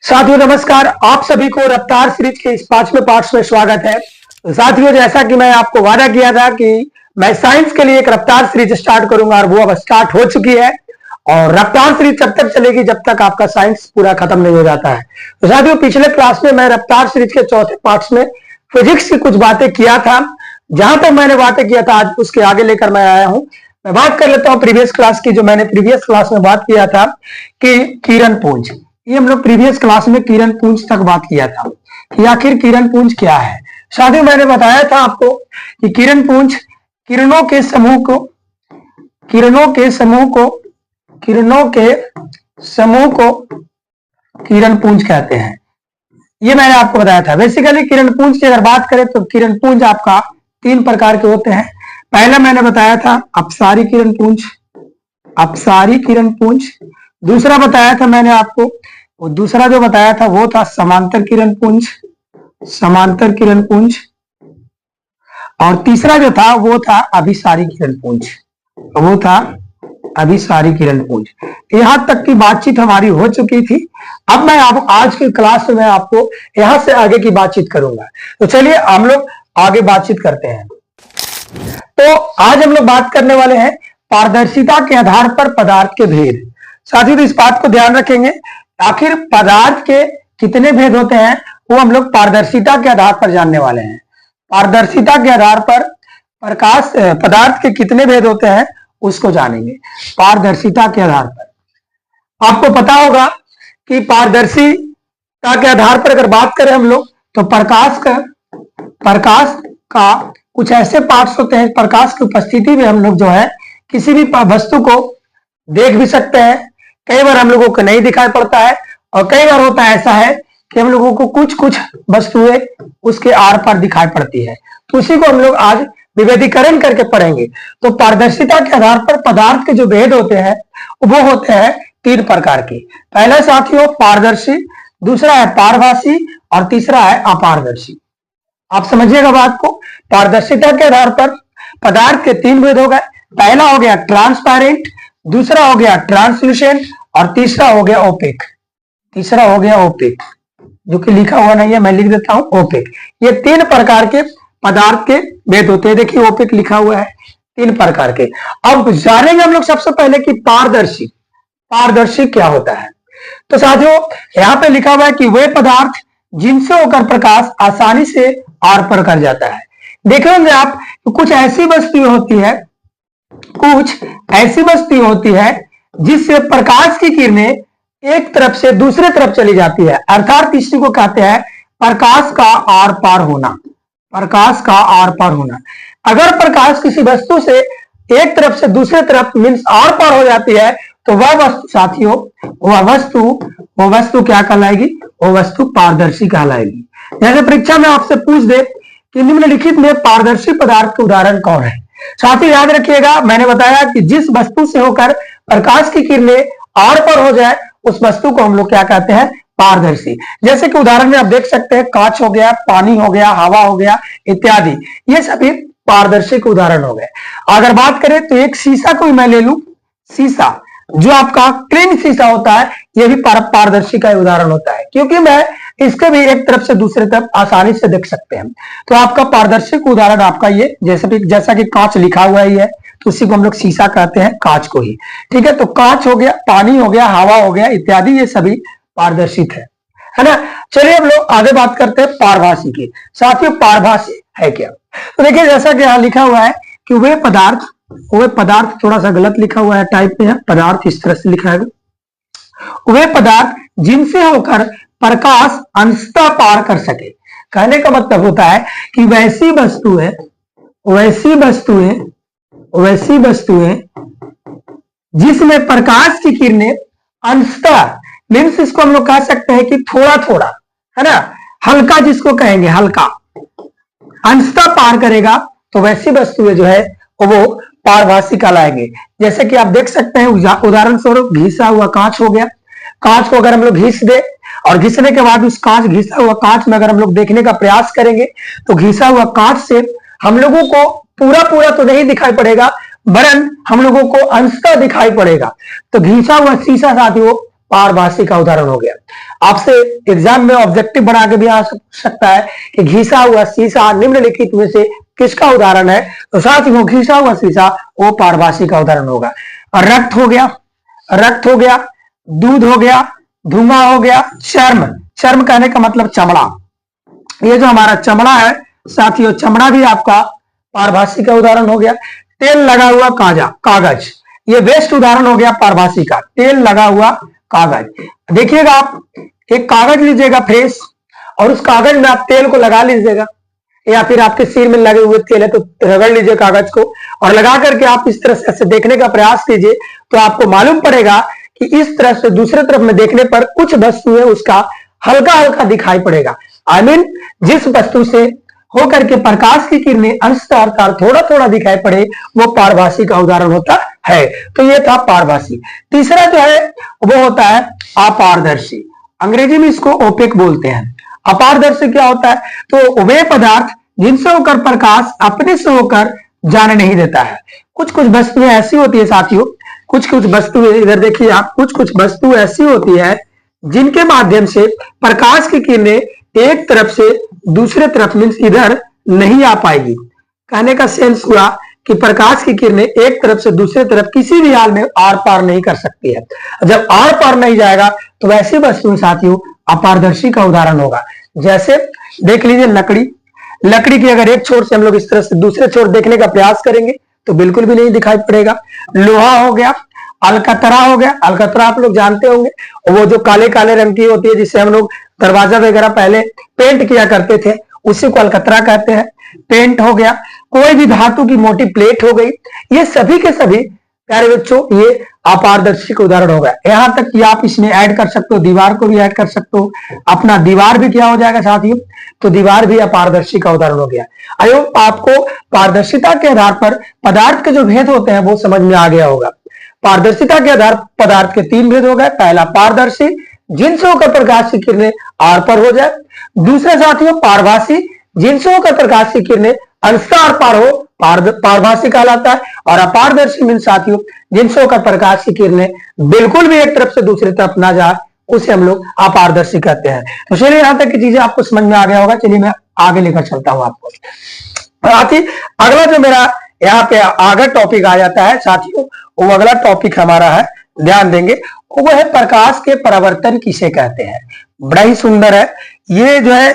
साथियों नमस्कार, आप सभी को रफ्तार सीरीज के इस 5वें पार्ट में स्वागत है। तो साथियों, जैसा कि मैं आपको वादा किया था कि मैं साइंस के लिए एक रफ्तार सीरीज स्टार्ट करूंगा और वो अब स्टार्ट हो चुकी है। और रफ्तार सीरीज तब तक चलेगी जब तक आपका साइंस पूरा खत्म नहीं हो जाता है। तो साथियों, पिछले क्लास में मैं रफ्तार सीरीज के चौथे पार्ट में फिजिक्स की कुछ बातें किया था। जहां तक मैंने बातें किया था आज उसके आगे लेकर मैं आया हूं। मैं बात कर लेता हूं प्रीवियस क्लास की, जो मैंने प्रीवियस क्लास में बात किया था कि किरण पुंज। ये हम लोग प्रीवियस क्लास में किरण पुंज तक बात किया था कि आखिर किरण पुंज क्या है। साथियों, मैंने बताया था आपको कि किरण पुंज किरणों के समूह को किरण पुंज कहते हैं। ये मैंने आपको बताया था। बेसिकली किरण पुंज की अगर बात करें तो किरण पुंज आपका 3 प्रकार के होते हैं। पहला मैंने बताया था अपसारी किरण पुंज। दूसरा बताया था मैंने आपको, वो दूसरा जो बताया था वो था समांतर किरण पुंज। और तीसरा जो था वो था अभिसारी किरण पुंज। यहां तक की बातचीत हमारी हो चुकी थी। अब मैं आज की क्लास में आपको यहां से आगे की बातचीत करूंगा। तो चलिए हम लोग आगे बातचीत करते हैं। तो आज हम लोग बात करने वाले हैं पारदर्शिता के आधार पर पदार्थ के भेद। साथियों, तो इस बात को ध्यान रखेंगे, आखिर पदार्थ के कितने भेद होते हैं वो हम लोग पारदर्शिता के आधार पर जानने वाले हैं। पारदर्शिता के आधार पर पदार्थ के कितने भेद होते हैं उसको जानेंगे। पारदर्शिता के आधार पर आपको पता होगा कि पारदर्शिता के आधार पर अगर बात करें हम लोग तो प्रकाश का कुछ ऐसे पार्ट्स होते हैं, प्रकाश की उपस्थिति में हम लोग जो है किसी भी वस्तु को देख भी सकते हैं। कई बार हम लोगों को नहीं दिखाई पड़ता है और कई बार होता है ऐसा है कि हम लोगों को कुछ वस्तुएं उसके आर पार दिखाई पड़ती है। तो उसी को हम लोग आज विभेदीकरण करके पढ़ेंगे। तो पारदर्शिता के आधार पर पदार्थ के जो भेद होते हैं वो होते हैं 3 प्रकार के। पहला साथियों पारदर्शी, दूसरा है पारभासी और तीसरा है अपारदर्शी। आप समझिएगा बात को। पारदर्शिता के आधार पर पदार्थ के 3 भेद हो गए। पहला हो गया ट्रांसपेरेंट, दूसरा हो गया ट्रांसल्यूसेंट और तीसरा हो गया ओपेक। जो कि लिखा हुआ नहीं है, मैं लिख देता हूं ओपेक। ये 3 प्रकार के पदार्थ के भेद होते हैं। देखिए ओपेक लिखा हुआ है, 3 प्रकार के। अब जानेंगे हम लोग सबसे पहले कि पारदर्शी क्या होता है। तो साथियों, यहां पे लिखा हुआ है कि वे पदार्थ जिनसे होकर प्रकाश आसानी से आर पार कर जाता है। देखेंगे आप तो कुछ ऐसी वस्तु होती है जिससे प्रकाश की किरणें एक तरफ से दूसरे तरफ चली जाती है, अर्थात इसी को कहते हैं प्रकाश का आर पार होना। अगर प्रकाश किसी वस्तु से एक तरफ से दूसरे तरफ मीन्स आर पार हो जाती है तो वह वस्तु साथियों वो वस्तु क्या कहलाएगी? वो वस्तु पारदर्शी कहलाएगी। जैसे परीक्षा में आपसे पूछ दे कि निम्नलिखित में पारदर्शी पदार्थ के उदाहरण कौन है। साथ ही याद रखिएगा, मैंने बताया कि जिस वस्तु से होकर प्रकाश की किरणें आर पर हो जाए उस वस्तु को हम लोग क्या कहते हैं? पारदर्शी। जैसे कि उदाहरण में आप देख सकते हैं कांच हो गया, पानी हो गया, हवा हो गया इत्यादि, ये सभी पारदर्शी के उदाहरण हो गए। अगर बात करें तो एक शीशा को मैं ले लूं, शीशा जो आपका क्लीन शीशा होता है, यह भी पारदर्शी का उदाहरण होता है, क्योंकि मैं इसके भी एक तरफ से दूसरे तरफ आसानी से देख सकते हैं। तो आपका पारदर्शी का उदाहरण आपका ये जैसा कि कांच लिखा हुआ ही है तो उसी को हम लोग शीशा कहते हैं, कांच को ही। ठीक है, तो कांच हो गया, पानी हो गया, हवा हो गया इत्यादि, ये सभी पारदर्शी है ना। चलिए हम लोग आगे बात करते हैं पारभासी की। साथियों, पारभासी है क्या? तो देखिए जैसा कि यहाँ लिखा हुआ है कि वे पदार्थ थोड़ा सा गलत लिखा हुआ है टाइप में, पदार्थ इस तरह से लिखा है, वे पदार्थ जिनसे होकर प्रकाश अंशतः पार कर सके। कहने का मतलब होता है कि वैसी वस्तुएं जिसमें प्रकाश की किरणें अंशतः मीन्स इसको हम लोग कह सकते हैं कि थोड़ा है ना, हल्का जिसको कहेंगे, हल्का अंशतः पार करेगा तो वैसी वस्तुएं जो है वो पारभासी कहलाएंगे। जैसे कि आप देख सकते हैं उदाहरण स्वरूप घिसा हुआ कांच हो गया। कांच को अगर हम लोग घिस दे और घिसने के बाद उस घिसा हुआ कांच में अगर हम लोग देखने का प्रयास करेंगे तो घिसा हुआ कांच से हम लोगों को पूरा तो नहीं दिखाई पड़ेगा, वरन हम लोगों को अंशतः दिखाई पड़ेगा। तो घिसा हुआ शीशा साथियों पारभासी का उदाहरण हो गया। आपसे एग्जाम में ऑब्जेक्टिव बना के भी आ सकता है कि घिसा हुआ शीशा निम्नलिखित में से किसका उदाहरण है, तो साथ ही वो घिसा हुआ शीशा वो पारभासी का उदाहरण होगा। और रक्त हो गया, रक्त हो गया, दूध हो गया, धुआं हो गया, चर्म, चर्म कहने का मतलब चमड़ा, ये जो हमारा चमड़ा है साथियों, चमड़ा भी आपका पारभासी का उदाहरण हो गया। तेल लगा हुआ कागज, ये वेस्ट उदाहरण हो गया पारभासी का, तेल लगा हुआ कागज। देखिएगा आप एक कागज लीजिएगा फ्रेश, और उस कागज में आप तेल को लगा लीजिएगा, या फिर आपके सिर में लगे हुए तेल है तो रगड़ लीजिए कागज को, और लगा करके आप इस तरह से देखने का प्रयास कीजिए, तो आपको मालूम पड़ेगा कि इस तरह से दूसरे तरफ में देखने पर कुछ वस्तु है उसका हल्का हल्का दिखाई पड़ेगा। आई मीन जिस वस्तु से होकर के प्रकाश की किरणें अंशतः अर्थात थोड़ा थोड़ा दिखाई पड़े वो पारभासी का उदाहरण होता है। तो ये था पारभासी। तीसरा जो है वो होता है अपारदर्शी, अंग्रेजी में इसको ओपेक बोलते हैं। अपारदर्शी क्या होता है, तो वे पदार्थ जिनसे होकर प्रकाश अपने से होकर जाने नहीं देता है। कुछ कुछ वस्तुएं ऐसी होती है साथियों, कुछ कुछ वस्तुएं, इधर देखिए आप, कुछ कुछ वस्तु ऐसी होती है जिनके माध्यम से प्रकाश की किरणें एक तरफ से दूसरे तरफ मीन्स इधर नहीं आ पाएगी। कहने का सेंस हुआ कि प्रकाश की किरणें एक तरफ से दूसरे तरफ किसी भी हाल में आर पार नहीं कर सकती है। जब आर पार नहीं जाएगा तो वैसी वस्तुएं साथियों अपारदर्शी का उदाहरण होगा। जैसे देख लीजिए लकड़ी, लकड़ी की अगर एक छोर से हम लोग इस तरह से दूसरे छोर देखने का प्रयास करेंगे तो बिल्कुल भी नहीं दिखाई पड़ेगा। लोहा हो गया, अलकतरा हो गया, अलकतरा आप लोग जानते होंगे, वो जो काले काले रंग की होती है जिससे हम लोग दरवाजा वगैरह पहले पेंट किया करते थे, उसी को अलकतरा कहते हैं। पेंट हो गया, कोई भी धातु की मोटी प्लेट हो गई, ये सभी के सभी प्यारे बच्चों ये अपारदर्शी का उदाहरण होगा। यहां तक कि आप इसमें ऐड कर सकते हो, दीवार को भी ऐड कर सकते हो। अपना दीवार भी क्या हो जाएगा साथियों, तो दीवार भी अपारदर्शी का उदाहरण हो गया। आयो आपको पारदर्शिता के आधार पर पदार्थ के जो भेद होते हैं वो समझ में आ गया होगा। पारदर्शिता के आधार पदार्थ के तीन भेद हो गए। पहला पारदर्शी, जिनसे होकर प्रकाश की किरणें आर पर हो जाए। दूसरा साथियों पारभासी, जिनसे होकर प्रकाश की किरणें अंशतः आर पार हो, पारभासी कहलाता है। और अपारदर्शी मीन साथियों जिनसे होकर प्रकाश की किरणें बिल्कुल भी एक तरफ से दूसरी तरफ ना जाए, उसे हम लोग अपारदर्शी कहते हैं। तो चलिए यहां तक की चीजें आपको समझ में आ गया होगा। चलिए मैं आगे लेकर चलता हूं आपको। अगला जो मेरा यहाँ पे आगे टॉपिक आ जाता है साथियों, वो अगला टॉपिक हमारा है, ध्यान देंगे, वो है प्रकाश के परावर्तन किसे कहते हैं। बड़ा ही सुंदर है ये जो है,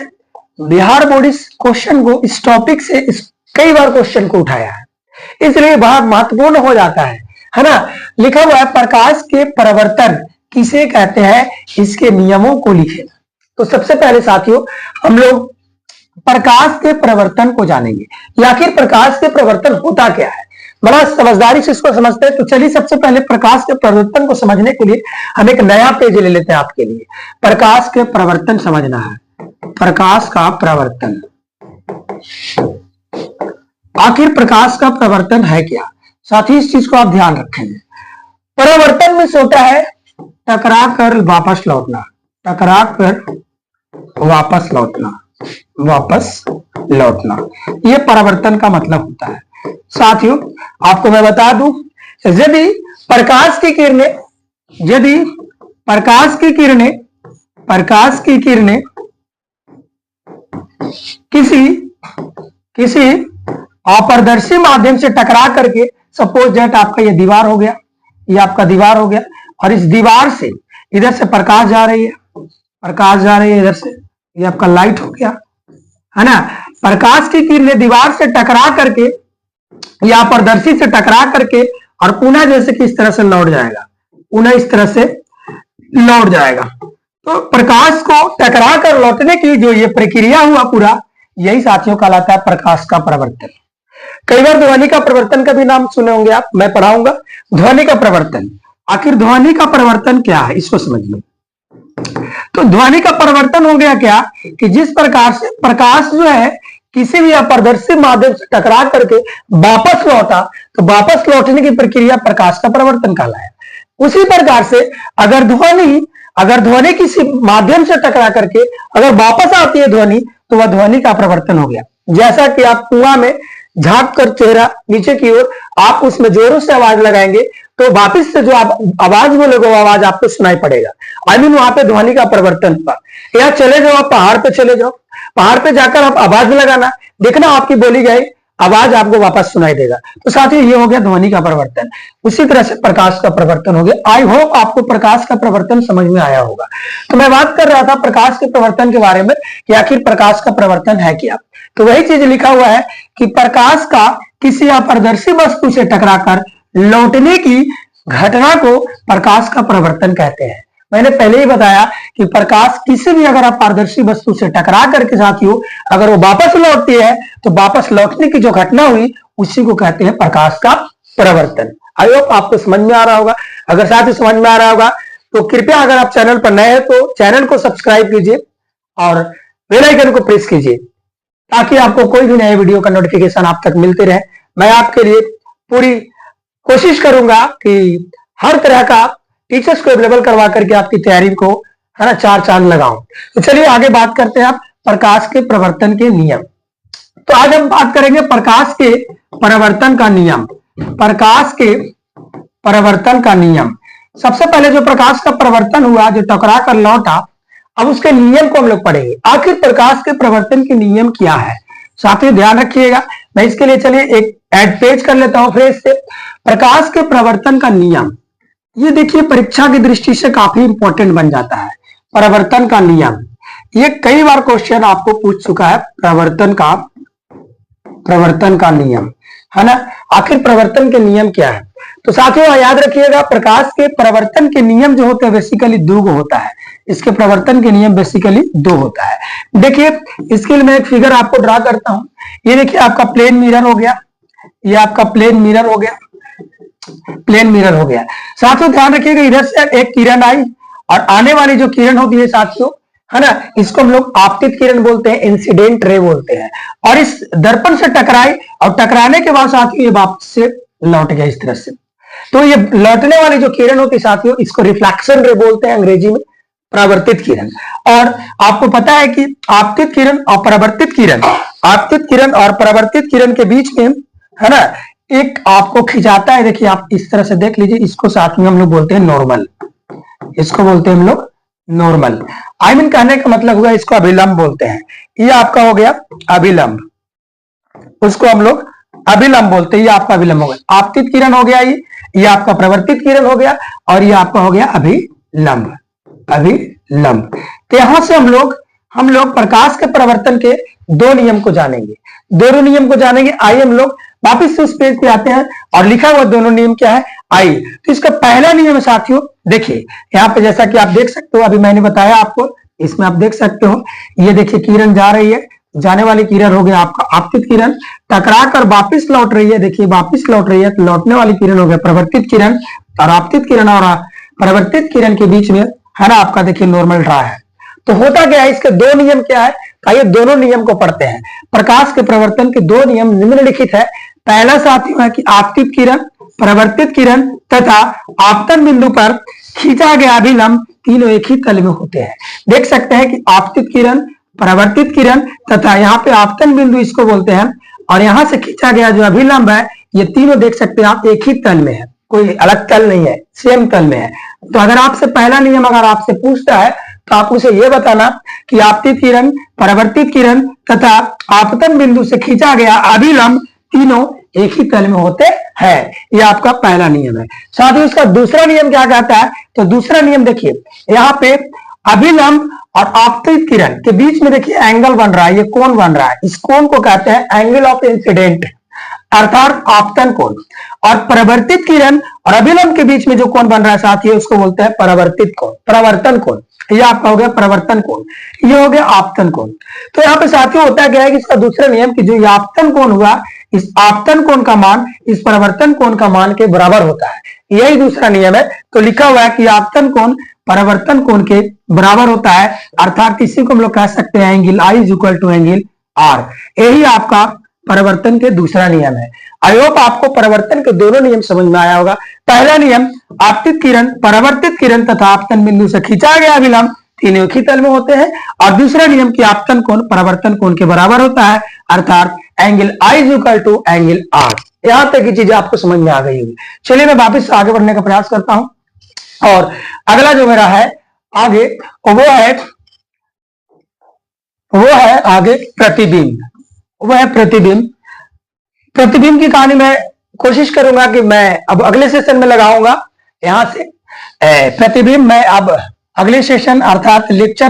बिहार बोर्ड इस क्वेश्चन को, इस टॉपिक से कई बार क्वेश्चन को उठाया है, इसलिए बहुत महत्वपूर्ण हो जाता है ना। लिखा हुआ है प्रकाश के परावर्तन किसे कहते हैं, इसके नियमों को लिखे। तो सबसे पहले साथियों हम लोग प्रकाश के परिवर्तन को जानेंगे। आखिर प्रकाश के परिवर्तन होता क्या है, बड़ा समझदारी से इसको समझते हैं। तो चलिए सबसे पहले प्रकाश के परिवर्तन को समझने के लिए हम एक नया पेज ले लेते हैं आपके लिए। प्रकाश के परिवर्तन समझना है, प्रकाश का परिवर्तन। आखिर प्रकाश का परिवर्तन है क्या, साथी इस चीज को आप ध्यान रखेंगे। परिवर्तन में होता है टकरा कर वापस लौटना, टकरा कर वापस लौटना, वापस लौटना, यह परिवर्तन का मतलब होता है। साथियों आपको मैं बता दूं, यदि प्रकाश की किरणें, यदि प्रकाश की किरणें, प्रकाश की किरणें किसी अपारदर्शी माध्यम से टकरा करके, सपोज दैट आपका ये दीवार हो गया, ये आपका दीवार हो गया, और इस दीवार से इधर से प्रकाश जा रही है, प्रकाश जा रही है इधर से, ये आपका लाइट हो गया है ना। प्रकाश की किरणें दीवार से टकरा करके या अपारदर्शी से टकरा करके और पुनः जैसे कि इस तरह से लौट जाएगा, पुनः इस तरह से लौट जाएगा। तो प्रकाश को टकरा कर लौटने की जो ये प्रक्रिया हुआ पूरा, यही साथियों कहलाता है प्रकाश का परिवर्तन। कई बार ध्वनि का परिवर्तन का भी नाम सुने होंगे आप, मैं पढ़ाऊंगा ध्वनि का परिवर्तन। आखिर ध्वनि का परिवर्तन क्या है इसको समझिए। तो ध्वनि का परिवर्तन हो गया क्या कि जिस प्रकार से प्रकाश जो है किसी भी अपारदर्शी माध्यम से टकरा करके वापस लौटा, तो वापस लौटने की प्रक्रिया प्रकाश का परिवर्तन कहलाया। उसी प्रकार से अगर ध्वनि किसी माध्यम से टकरा करके अगर वापस आती है ध्वनि, तो वह ध्वनि का परिवर्तन हो गया। जैसा कि आप कुआं में झांक कर चेहरा नीचे की ओर आप उसमें जोरों से आवाज लगाएंगे तो वापिस से जो आप आवाज बोलोगे वो आवाज आपको सुनाई पड़ेगा। आई मीन वहां पे ध्वनि का परिवर्तन हुआ। या चले जाओ, आप पहाड़ पे चले जाओ, पहाड़ पे जाकर आप आवाज लगाना, देखना आपकी बोली गई आवाज आपको वापस सुनाई देगा। तो साथियों ये हो गया ध्वनि का परिवर्तन। उसी तरह से प्रकाश का परिवर्तन हो गया। आई होप आपको प्रकाश का परिवर्तन समझ में आया होगा। तो मैं बात कर रहा था प्रकाश के परिवर्तन के बारे में कि आखिर प्रकाश का परिवर्तन है क्या। तो वही चीज लिखा हुआ है कि प्रकाश का किसी अपारदर्शी वस्तु से टकराकर लौटने की घटना को प्रकाश का परिवर्तन कहते हैं। मैंने पहले ही बताया कि प्रकाश किसी भी अगर अपारदर्शी वस्तु से टकरा करके साथियों अगर वो वापस लौटती है तो वापस लौटने की जो घटना हुई उसी को कहते हैं प्रकाश का परिवर्तन। आई होप आपको समझ में आ रहा होगा। अगर साथ ही समझ में आ रहा होगा तो कृपया अगर आप चैनल पर नए हैं तो चैनल को सब्सक्राइब कीजिए और बेल आइकन को प्रेस कीजिए ताकि आपको कोई भी नए वीडियो का नोटिफिकेशन आप तक मिलते रहे। मैं आपके लिए पूरी कोशिश करूंगा कि हर तरह का टीचर्स को अवेलेबल करवा करके आपकी तैयारी को है ना चार चांद लगाऊं। तो चलिए आगे बात करते हैं आप प्रकाश के परिवर्तन के नियम। तो आज हम बात करेंगे प्रकाश के परिवर्तन का नियम। प्रकाश के परिवर्तन का नियम। सबसे पहले जो प्रकाश का परिवर्तन हुआ, जो टकरा कर लौटा, अब उसके नियम को हम लोग पढ़ेंगे। आखिर प्रकाश के परिवर्तन के नियम क्या है, साथियों ध्यान रखिएगा। मैं इसके लिए चलिए एक एड पेज कर लेता हूं फ्रेज से। प्रकाश के परिवर्तन का नियम, ये देखिए परीक्षा की दृष्टि से काफी इंपॉर्टेंट बन जाता है। परिवर्तन का नियम, ये कई बार क्वेश्चन आपको पूछ चुका है। परिवर्तन का नियम है ना। आखिर परिवर्तन के नियम क्या है, तो साथियों याद रखिएगा प्रकाश के परिवर्तन के नियम जो होते हैं बेसिकली दो होता है। इसके परिवर्तन के नियम बेसिकली दो होता है। देखिए इसके लिए मैं एक फिगर आपको ड्रा करता हूं। ये देखिए आपका प्लेन मिरर हो गया, ये आपका प्लेन मिरर हो गया, प्लेन मिरर हो गया। साथियों ध्यान रखिएगा इधर से एक किरण आई और आने वाली जो किरण होती है साथियों है ना, इसको हम लोग आपतित किरण बोलते हैं, इंसिडेंट रे बोलते हैं। और इस दर्पण से टकराई और टकराने के बाद साथियों ये वापस से लौट गया इस तरह से। तो ये लौटने वाली जो किरण होती है साथियों इसको रिफ्लेक्शन रे बोलते हैं अंग्रेजी में, परावर्तित किरण। और आपको पता है कि आपतित किरण और परावर्तित किरण, आपतित किरण और परावर्तित किरण के बीच में है ना एक आपको खिंचाता है। देखिए आप इस तरह से देख लीजिए, इसको साथ में हम लोग बोलते हैं नॉर्मल, इसको बोलते हैं हम लोग नॉर्मल। आई मीन कहने का मतलब हुआ इसको अभिलंब बोलते हैं। ये आपका हो गया अभिलंब, उसको हम लोग अभिलंब बोलते हैं। ये आपका अभिलंब हो गया, आपतित किरण हो गया, ये आपका प्रवर्तित किरण हो गया और ये आपका हो गया अभिलंब, अभिलंब। तो यहां से हम लोग प्रकाश के परिवर्तन के दो नियम को जानेंगे, दोनों नियम को जानेंगे। आइए हम लोग वापिस से उस पेज पे आते हैं और लिखा हुआ दोनों नियम क्या है आइए। तो इसका पहला नियम साथियों देखिए यहाँ पे जैसा कि आप देख सकते हो, अभी मैंने बताया आपको, इसमें आप देख सकते हो ये देखिए किरण जा रही है, जाने वाली किरण हो गया आपका आपतित किरण, टकरा कर वापिस लौट रही है, देखिए वापिस लौट रही है, तो लौटने वाली किरण हो गया प्रवर्तित किरण। और आपतित किरण और परिवर्तित किरण के बीच में है ना आपका देखिए नॉर्मल ड्रा है। तो होता क्या है, इसके दो नियम क्या है, आइए दोनों नियम को पढ़ते हैं। प्रकाश के परिवर्तन के दो नियम निम्नलिखित है। पहला साथियों है कि आपतित किरण, परावर्तित किरण तथा आपतन बिंदु पर खींचा गया अभिलंब तीनों एक ही तल में होते हैं। देख सकते हैं कि आपतित किरण, परावर्तित किरण तथा यहाँ पे आपतन बिंदु इसको बोलते हैं, और यहाँ से खींचा गया जो अभिलंब है ये तीनों देख सकते हैं आप एक ही तल में है, कोई अलग तल नहीं है, सेम तल में है। तो अगर आपसे पहला नियम अगर आपसे पूछता है तो आप उसे यह बताना कि आपतित किरण, परावर्तित किरण तथा आपतन बिंदु से खींचा गया अभिलंब तीनों एक ही तल में होते हैं। यह आपका पहला नियम है। साथ ही उसका दूसरा नियम क्या कहता है, तो दूसरा नियम देखिए यहाँ पे अभिलंब और आपतित किरण के बीच में देखिए एंगल बन रहा है, ये कोण बन रहा है, इस कोण को कहते हैं एंगल ऑफ इंसिडेंट अर्थात आपतन कोण। और परावर्तित किरण और अभिलंब के बीच में जो कोण बन रहा है साथ ही उसको बोलते हैं परावर्तित कोण, परावर्तन कोण। ये आपका हो गया परावर्तन कोण, ये हो गया आपतन कोण। तो यहाँ पे साथियों होता क्या है कि इसका दूसरा नियम कि जो आपतन कोण हुआ, इस आपतन कोण का मान इस परावर्तन कोण का मान के बराबर होता है, यही दूसरा नियम है। तो लिखा हुआ है कि आपतन कोण परावर्तन कोण के बराबर होता है, अर्थात इसी को हम लोग कह सकते हैं angle I is equal to angle R। यही आपका परिवर्तन के दूसरा नियम है। आई होप आपको परिवर्तन के दोनों नियम समझ में आया होगा। पहला नियम आपतित किरण, परावर्तित किरण तथा आपतन बिंदु से खींचा गया अभिलंब तीनों एक ही तल में होते हैं, और दूसरा नियम की आपतन कोण परावर्तन कोण के बराबर होता है, अर्थात angle I is equal to angle R। यहां तक की चीजें आपको समझ में आ गई होगी। चलिए मैं वापस आगे बढ़ने का प्रयास करता हूं और अगला जो मेरा है आगे वो है आगे प्रतिबिंब। वो है प्रतिबिंब। प्रतिबिंब की कहानी मैं कोशिश करूंगा कि मैं अब अगले सेशन में लगाऊंगा यहां से प्रतिबिंब। मैं अब अगले सेशन अर्थात लेक्चर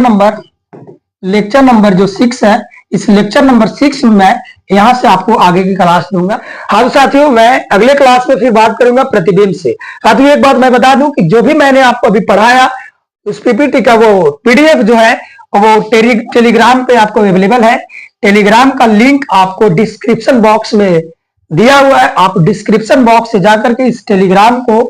नंबर जो 6 है, इस लेक्चर नंबर 6 में मैं यहां से आपको आगे की क्लास दूंगा। हाँ साथियों, मैं अगले क्लास में फिर बात करूंगा प्रतिबिंब से। साथियों एक बात मैं बता दूं कि जो भी मैंने आपको अभी पढ़ाया उस पीपीटी का वो पीडीएफ जो है वो टेलीग्राम पे आपको अवेलेबल है। टेलीग्राम का लिंक आपको डिस्क्रिप्शन बॉक्स में दिया हुआ है। आप डिस्क्रिप्शन बॉक्स से जाकर के इस टेलीग्राम को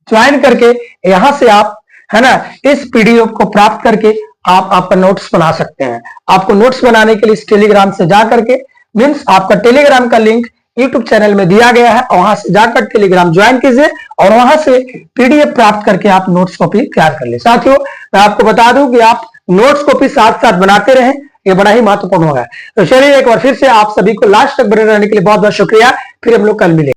ज्वाइन करके यहां से आप है ना इस पीडीएफ को प्राप्त करके आप आपका नोट्स बना सकते हैं। आपको नोट्स बनाने के लिए इस टेलीग्राम से जाकर के मीन्स आपका टेलीग्राम का लिंक यूट्यूब चैनल में दिया गया है, वहां से जाकर टेलीग्राम ज्वाइन कीजिए और वहां से पीडीएफ प्राप्त करके आप नोट्स कॉपी तैयार कर ले। साथियों मैं आपको बता दूं कि आप नोट्स कॉपी साथ साथ बनाते रहें, ये बड़ा ही महत्वपूर्ण होगा। तो चलिए एक बार फिर से आप सभी को लास्ट तक बने रहने के लिए बहुत बहुत शुक्रिया। फिर हम लोग कल मिलेंगे।